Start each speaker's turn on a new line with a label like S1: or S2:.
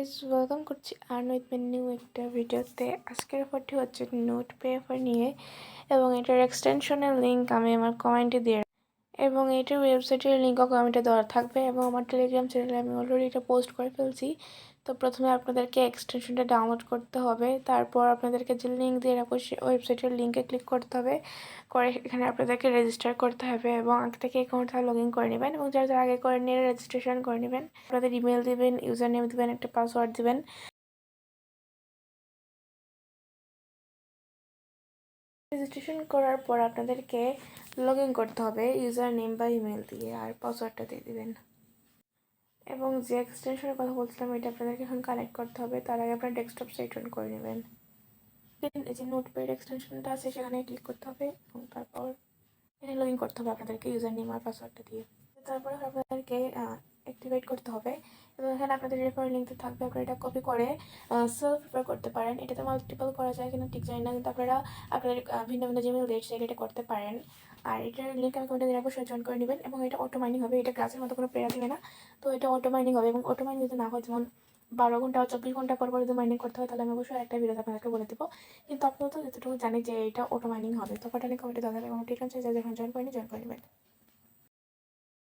S1: Guys, welcome করছি earn with my new একটা ভিডিওতে। আজকের ব্যাপারটি হচ্ছে নোট পেপার নিয়ে, এবং এটার এক্সটেনশনের লিঙ্ক আমি আমার কমেন্টে দিয়ে, এবং এটার ওয়েবসাইটের লিঙ্কও কমেন্টে দেওয়া থাকবে, এবং আমার টেলিগ্রাম চ্যানেলে আমি অলরেডি এটা পোস্ট করে ফেলছি। তো প্রথমে আপনাদেরকে এক্সটেনশনটা ডাউনলোড করতে হবে, তারপর আপনাদেরকে যে লিঙ্ক দিয়ে রাখবো সেই ওয়েবসাইটের লিঙ্কে ক্লিক করতে হবে, করে এখানে আপনাদেরকে রেজিস্টার করতে হবে এবং আগে থেকে অ্যাকাউন্টটা লগ ইন করে নেবেন, এবং যারা আগে করে নিয়ে রেজিস্ট্রেশন করে নেবেন। আপনাদের ইমেল দেবেন, ইউজার নেম দেবেন, একটা পাসওয়ার্ড দেবেন। রেজিস্ট্রেশন করার পর আপনাদেরকে লগ ইন করতে হবে ইউজার নেম বা ইমেল দিয়ে, আর পাসওয়ার্ডটা দিয়ে দেবেন। এবং যে এক্সটেনশনের কথা বলছিলাম এটা আপনাদেরকে এখন কানেক্ট করতে হবে, তার আগে আপনার ডেস্কটপ সেট অন করে নেবেন। এই যে নোটপ্যাড এক্সটেনশনটা আছে সেখানে ক্লিক করতে হবে, এবং তারপর এখানে লগ ইন করতে হবে আপনাদেরকে ইউজার নেম আর পাসওয়ার্ডটা দিয়ে। তারপর আপনাদেরকে অ্যাক্টিভেট করতে হবে, এবং এখানে আপনাদের রেফারেল লিঙ্কটা থাকবে। আপনারা এটা কপি করে সেলফ রেফার করতে পারেন। এটাতে মাল্টিপল করা যায় কিনা ঠিক জানি না, কিন্তু আপনারা আপনাদের ভিন্ন ভিন্ন জিমেল দিয়ে চাইলে এটা করতে পারেন। আর এটার লিঙ্ক আমি কমেন্টে দিয়ে রাখবো, সেটা জয়েন করে নেবেন। এবং এটা অটো মাইনিং হবে, এটা গ্লাসের মতো কোনো প্রেয়ার দেবে না। তো এটা অটো মাইনিং হবে, এবং অটো মাইনিং যদি না হয়, যেমন 12 ঘন্টা বা 24 ঘন্টা পর পর যদি মাইনিং করতে হয়, তাহলে আমি অবশ্যই একটা ভিডিওতে আপনাদেরকে বলে দেবো। কিন্তু আপাতত যতটুকু জানি যে এটা অটো মাইনিং হবে। তো কমেন্টে দেওয়া থাকবে, এবং টেলিগ্রাম চ্যানেলে যখন জয়েন করে নেবেন।